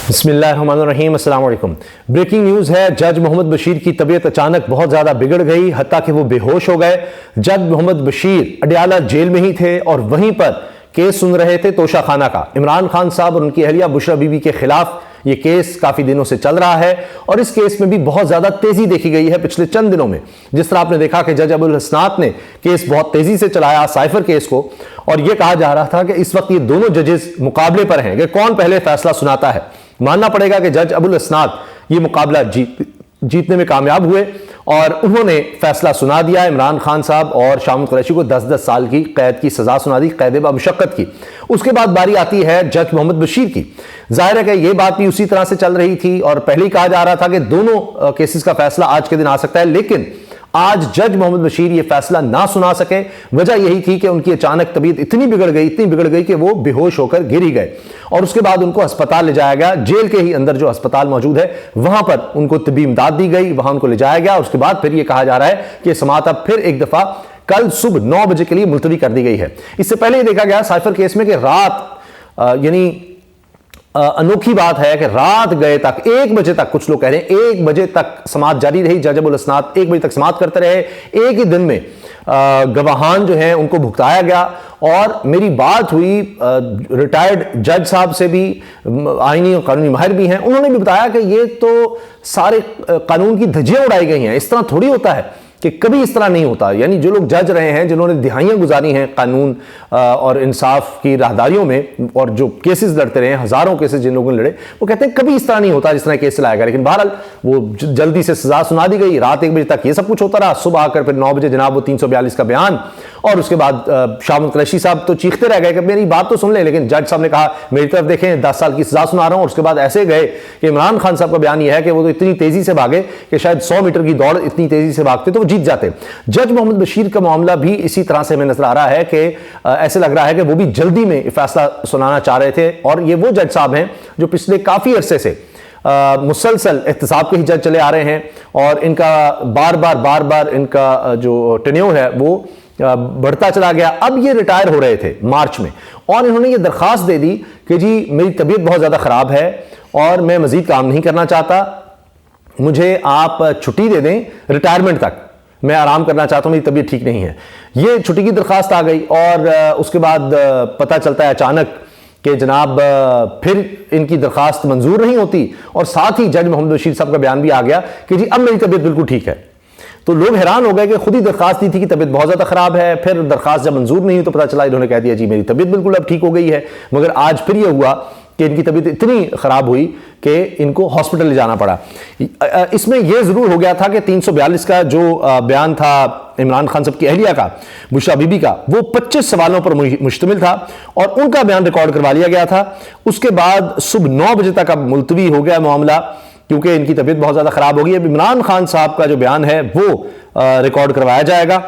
बिस्मिल्लाहिर्रहमानिर्रहीम, अस्सलाम वालेकुम। ब्रेकिंग न्यूज़ है, जज मोहम्मद बशीर की तबीयत अचानक बहुत ज़्यादा बिगड़ गई, हत्ता कि वो बेहोश हो गए। जज मोहम्मद बशीर अडयाला जेल में ही थे और वहीं पर केस सुन रहे थे तोशा खाना का। इमरान खान साहब और उनकी अहलिया बुशरा बीबी के खिलाफ ये केस काफ़ी दिनों से चल रहा है और इस केस में भी बहुत ज़्यादा तेज़ी देखी गई है पिछले चंद दिनों में। जिस तरह आपने देखा कि जज अबुल हसनात ने केस बहुत तेज़ी से चलाया, साइफर केस को, और यह कहा जा रहा था कि इस वक्त ये दोनों जजेस मुकाबले पर हैं कि कौन पहले फैसला सुनाता है। मानना पड़ेगा कि जज अबुल हसनात ये मुकाबला जीतने में कामयाब हुए और उन्होंने फैसला सुना दिया। इमरान खान साहब और शामुल कुरैशी को 10-10 साल की कैद की सजा सुना दी, कैद बमुशक्कत की। उसके बाद बारी आती है जज मोहम्मद बशीर की। जाहिर है कि यह बात भी उसी तरह से चल रही थी और पहले ही कहा जा रहा था कि दोनों केसेस का फैसला आज के दिन आ सकता है, लेकिन आज जज मोहम्मद बशीर ये फैसला ना सुना सके। वजह यही थी कि उनकी अचानक तबीयत इतनी बिगड़ गई कि वो बेहोश होकर गिर ही गए और उसके बाद उनको अस्पताल ले जाया गया। जेल के ही अंदर जो अस्पताल मौजूद है वहां पर उनको तबी इमदाद दी गई, वहां उनको ले जाया गया। उसके बाद फिर यह कहा जा रहा है कि समाअत अब फिर एक दफा कल सुबह 9 बजे के लिए मुलतवी कर दी गई है। इससे पहले यह देखा गया साइफर केस में कि रात यानी अनोखी बात है कि रात गए तक 1 बजे तक, कुछ लोग कह रहे हैं 1 बजे तक समाअत जारी रही। जज अबुल हसनात 1 बजे तक समाअत करते रहे। एक ही दिन में गवाहान जो हैं उनको भुगताया गया और मेरी बात हुई रिटायर्ड जज साहब से भी, आईनी और कानूनी माहिर भी हैं, उन्होंने भी बताया कि ये तो सारे कानून की धज्जियां उड़ाई गई हैं। इस तरह थोड़ी होता है कि कभी इस तरह नहीं होता। यानी जो लोग जज रहे हैं, जिन्होंने दिहाइयां गुजारी हैं कानून और इंसाफ की राहदारियों में और जो केसेस लड़ते रहे हैं, हजारों केसेस जिन लोगों ने लड़े, वो कहते हैं कभी इस तरह नहीं होता जिस तरह केस चलाया गया। लेकिन बहरहाल वो जल्दी से सजा सुना दी गई। रात 1 बजे तक ये सब कुछ होता रहा। सुबह आकर फिर 9 बजे जनाब वो 342 का बयान और उसके बाद शामुल कुरैशी साहब तो चीखते रह गए कि मेरी बात तो सुन ले, लेकिन जज साहब ने कहा मेरी तरफ देखें, 10 साल की सजा सुना रहा हूं। और उसके बाद ऐसे गए कि इमरान खान साहब का बयान यह है कि वो तो इतनी तेजी से भागे कि शायद 100 मीटर की दौड़ इतनी तेजी से भागते तो वो जीत जाते। जज मोहम्मद बशीर का मामला भी इसी तरह से हमें नजर आ रहा है कि ऐसे लग रहा है कि वो भी जल्दी में फैसला सुनाना चाह रहे थे और ये वो जज साहब हैं जो पिछले काफी अरसे से मुसलसल एहतसाब के ही जज चले आ रहे हैं और इनका बार बार इनका जो टेन्योर है वो बढ़ता चला गया। अब ये रिटायर हो रहे थे मार्च में और इन्होंने ये दरखास्त दे दी कि जी मेरी तबीयत बहुत ज़्यादा ख़राब है और मैं मज़ीद काम नहीं करना चाहता, मुझे आप छुट्टी दे दें रिटायरमेंट तक, मैं आराम करना चाहता हूं, मेरी तबीयत ठीक नहीं है। ये छुट्टी की दरखास्त आ गई और उसके बाद पता चलता है अचानक कि जनाब फिर इनकी दरखास्त मंजूर नहीं होती और साथ ही जज मोहम्मद बशीर साहब का बयान भी आ गया कि जी अब मेरी तबीयत बिल्कुल ठीक है। तो लोग हैरान हो गए कि खुद ही दरखास्त दी थी कि तबीयत बहुत ज़्यादा ख़राब है, फिर दरखास्त जब मंजूर नहीं हुई तो पता चला इन्होंने कह दिया जी मेरी तबीयत बिल्कुल अब ठीक हो गई है। मगर आज फिर यह हुआ कि इनकी तबीयत इतनी ख़राब हुई कि इनको हॉस्पिटल ले जाना पड़ा। इसमें यह ज़रूर हो गया था कि 342 का जो बयान था इमरान खान साहब की अहलिया का, बुशरा बीबी का, वो 25 सवालों पर मुश्तमिल था और उनका बयान रिकॉर्ड करवा लिया गया था। उसके बाद सुबह 9 बजे तक अब मुलतवी हो गया मामला क्योंकि इनकी तबीयत बहुत ज़्यादा ख़राब हो गई। अब इमरान खान साहब का जो बयान है वो रिकॉर्ड करवाया जाएगा।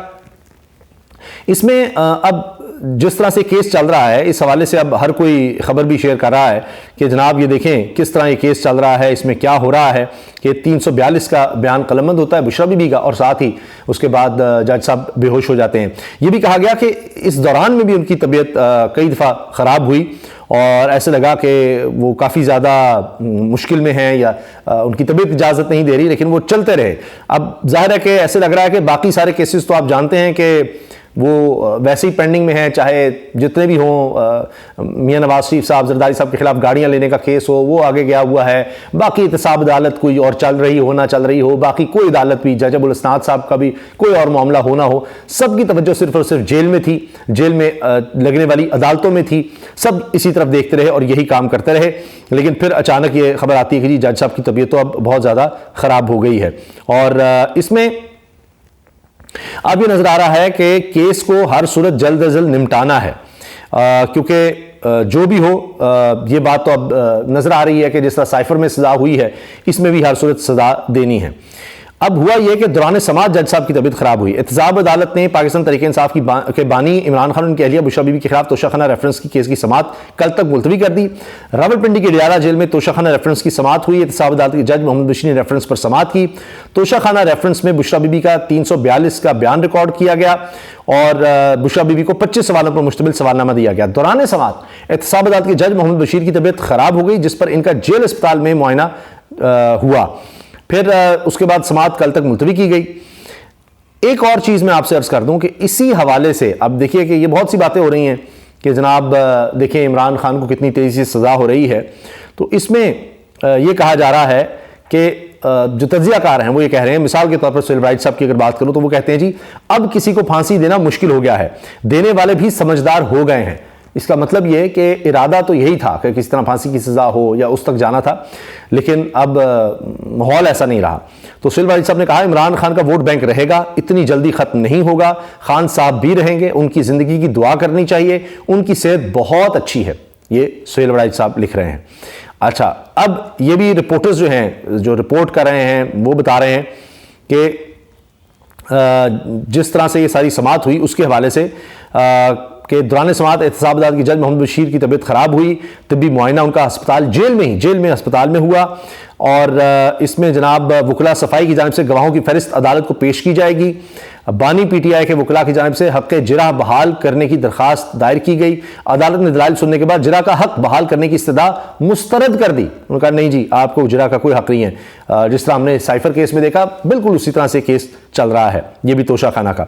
इसमें अब जिस तरह से केस चल रहा है, इस हवाले से अब हर कोई खबर भी शेयर कर रहा है कि जनाब ये देखें किस तरह ये केस चल रहा है, इसमें क्या हो रहा है कि 342 का बयान कलमबंद होता है बुशरा बीबी का और साथ ही उसके बाद जज साहब बेहोश हो जाते हैं। ये भी कहा गया कि इस दौरान में भी उनकी तबीयत कई दफ़ा ख़राब हुई और ऐसे लगा कि वो काफ़ी ज़्यादा मुश्किल में हैं या उनकी तबीयत इजाज़त नहीं दे रही, लेकिन वो चलते रहे। अब जाहिर है कि ऐसे लग रहा है कि बाकी सारे केसेस तो आप जानते हैं कि वो वैसे ही पेंडिंग में है, चाहे जितने भी हों, मियां नवाज शरीफ साहब जरदारी साहब के खिलाफ गाड़ियां लेने का केस हो वो आगे गया हुआ है, बाकी एहतसाब अदालत कोई और चल रही हो ना चल रही हो, बाकी कोई अदालत भी, जज अबुल हसनात साहब का भी कोई और मामला हो ना हो, सबकी तवज्जो सिर्फ और सिर्फ जेल में थी, जेल में लगने वाली अदालतों में थी। सब इसी तरफ देखते रहे और यही काम करते रहे। लेकिन फिर अचानक ये खबर आती है कि जी जज साहब की तबीयत तो अब बहुत ज़्यादा ख़राब हो गई है और इसमें अब ये नजर आ रहा है कि केस को हर सूरत जल्द अज जल्द निपटाना है क्योंकि जो भी हो ये बात तो अब नजर आ रही है कि जिस तरह साइफर में सजा हुई है इसमें भी हर सूरत सजा देनी है। अब हुआ यह कि दौरान समाअत जज साहब की तबीयत खराब हुई। एहतसाब अदालत ने पाकिस्तान तहरीक इंसाफ के बानी इमरान खान उनकी अहलिया बुशरा बीबी के खिलाफ तोशाखाना रेफरेंस की केस की समाअत कल तक मुलतवी कर दी। रावलपिंडी की अडियाला जेल में तोशाखाना रेफरेंस की समाअत हुई। एहतसाब अदालत के जज मोहम्मद बशीर ने रेफरेंस पर समाअत की। तोशाखाना रेफरेंस में बुशरा बीबी का 342 का बयान रिकॉर्ड किया गया और बुशरा बीबी को 25 सवालों पर मुश्तमिल सवालनामा दिया गया। दौरान समाअत एहतसाब अदालत के जज मोहम्मद बशीर की तबीयत खराब हो गई, जिस पर इनका जेल अस्पताल में मुआयना हुआ। फिर उसके बाद समाअत कल तक मुलतवी की गई। एक और चीज़ मैं आपसे अर्ज़ कर दूं कि इसी हवाले से अब देखिए कि ये बहुत सी बातें हो रही हैं कि जनाब देखिए इमरान खान को कितनी तेज़ी से सज़ा हो रही है। तो इसमें ये कहा जा रहा है कि जो तज्ज़ियाकार हैं वो ये कह रहे हैं, मिसाल के तौर पर सुहेल राइट साहब की अगर बात करूँ तो वो कहते हैं जी अब किसी को फांसी देना मुश्किल हो गया है, देने वाले भी समझदार हो गए हैं। इसका मतलब ये कि इरादा तो यही था कि किसी तरह फांसी की सज़ा हो या उस तक जाना था, लेकिन अब माहौल ऐसा नहीं रहा। तो सुहेल वारिद साहब ने कहा इमरान खान का वोट बैंक रहेगा, इतनी जल्दी ख़त्म नहीं होगा, खान साहब भी रहेंगे, उनकी ज़िंदगी की दुआ करनी चाहिए, उनकी सेहत बहुत अच्छी है। ये सुहेल वारिद साहब लिख रहे हैं। अच्छा, अब ये भी रिपोर्टर्स जो हैं जो रिपोर्ट कर रहे हैं वो बता रहे हैं कि जिस तरह से ये सारी समाअत हुई उसके हवाले से कि दौरान समाअत एहतसाब अदालत की जज मोहम्मद बशीर की तबीयत खराब हुई, तबी मुआयना उनका अस्पताल जेल में अस्पताल में हुआ और इसमें जनाब वकला सफाई की जानिब से गवाहों की फहरिस्त अदालत को पेश की जाएगी। बानी PTI के वकला की जानिब से हक़ जिरा बहाल करने की दरख्वास्त दायर की गई। अदालत ने दलाइल सुनने के बाद जिरा का हक़ बहाल करने की इस्तदा मुस्तरद कर दी। उन्होंने कहा नहीं जी, आपको जिरा का कोई हक़ नहीं है। जिस तरह हमने साइफर केस में देखा, बिल्कुल उसी तरह से केस चल रहा है, ये भी तोशाखाना का।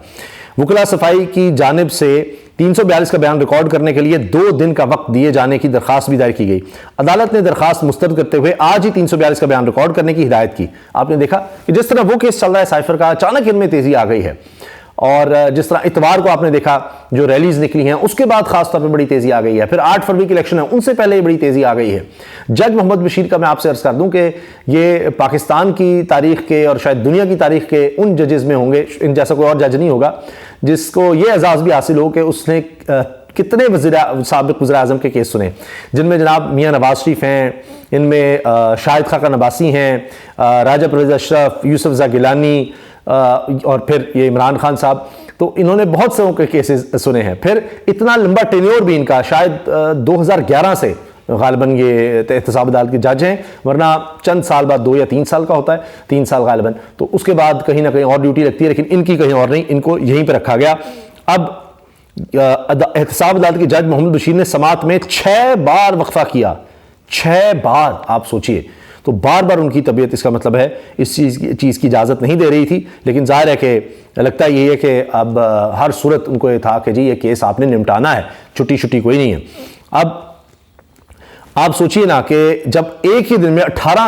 वकला सफाई की जानिब से 342 का बयान रिकॉर्ड करने के लिए 2 दिन का वक्त दिए जाने की दरखास्त भी दायर की गई। अदालत ने दरखास्त मुस्तरद करते हुए आज ही 342 का बयान रिकॉर्ड करने की हिदायत की। आपने देखा कि जिस तरह वो केस चल रहा है साइफर का, अचानक इनमें तेजी आ गई है। और जिस तरह इतवार को आपने देखा जो रैलीज निकली हैं उसके बाद खासतौर पर बड़ी तेजी आ गई है। फिर 8 फरवरी की इलेक्शन है, उनसे पहले ही बड़ी तेजी आ गई है। जज मोहम्मद बशीर का मैं आपसे अर्ज कर दूं कि ये पाकिस्तान की तारीख के और शायद दुनिया की तारीख के उन जजेस में होंगे, इन जैसा कोई और जज नहीं होगा जिसको ये एजाज़ भी हासिल हो कि उसने कितने साबिक़ वज़ीर आज़म के केस सुने, जिनमें जनाब मियाँ नवाज शरीफ हैं, इनमें शाहिद खाका नबासी हैं, राजा परवेज़ अशरफ, यूसुफ रज़ा गिलानी और फिर ये इमरान खान साहब। तो इन्होंने बहुत से के केसेस सुने हैं। फिर इतना लंबा टेन्योर भी इनका, शायद 2011 से गालिबन ये एहतसाब अदालत के जज हैं, वरना चंद साल बाद 2 या 3 साल का होता है, 3 साल गालिबन। तो उसके बाद कहीं ना कहीं और ड्यूटी लगती है, लेकिन इनकी कहीं और नहीं, इनको यहीं पर रखा गया। अब एहतसाब अदालत के जज मोहम्मद बशीर ने समाअत में 6 बार वक्फा किया, 6 बार। आप सोचिए, तो बार बार उनकी तबीयत, इसका मतलब है इस चीज़ की इजाज़त नहीं दे रही थी। लेकिन जाहिर है कि लगता यही है कि अब हर सूरत उनको ये था कि जी ये केस आपने निपटाना है, छुट्टी कोई नहीं है। अब आप सोचिए ना कि जब एक ही दिन में 18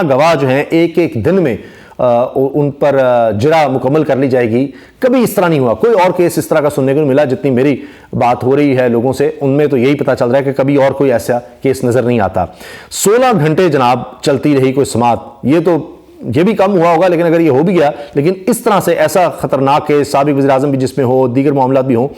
गवाह जो हैं एक दिन में उन पर जिरा मुकम्मल कर ली जाएगी, कभी इस तरह नहीं हुआ। कोई और केस इस तरह का सुनने को नहीं मिला। जितनी मेरी बात हो रही है लोगों से, उनमें तो यही पता चल रहा है कि कभी और कोई ऐसा केस नज़र नहीं आता। 16 घंटे जनाब चलती रही कोई समाअत। ये भी कम हुआ होगा, लेकिन अगर ये हो भी गया, लेकिन इस तरह से ऐसा खतरनाक केस, साबिक़ वज़ीर आज़म भी जिसमें हो, दीगर मामला भी हों,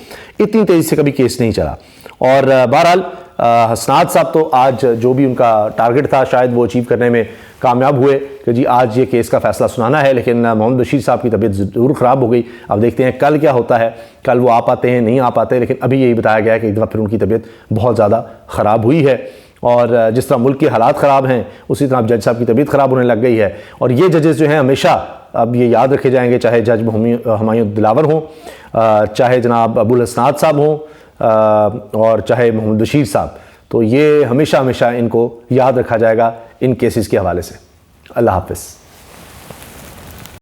इतनी तेज़ी से कभी केस नहीं चला। और बहरहाल हसनात साहब तो आज जो भी उनका टारगेट था शायद वो अचीव करने में कामयाब हुए कि जी आज ये केस का फैसला सुनाना है। लेकिन मोहम्मद बशीर साहब की तबीयत ज़रूर ख़राब हो गई। अब देखते हैं कल क्या होता है, कल वो आ पाते हैं नहीं आ पाते, लेकिन अभी यही बताया गया है कि एक दफ़ा फिर उनकी तबीयत बहुत ज़्यादा ख़राब हुई है। और जिस तरह मुल्क के हालात ख़राब हैं उसी तरह अब जज साहब की तबीयत ख़राब होने लग गई है। और ये जजेस जो हैं हमेशा अब ये याद रखे जाएंगे, चाहे जज हुमायूं दिलावर हों, चाहे जनाब अबुल हसनात साहब हों, और चाहे मोहम्मद बशीर साहब। तो ये हमेशा इनको याद रखा जाएगा इन केसेस के हवाले से। अल्लाह हाफ़िज़।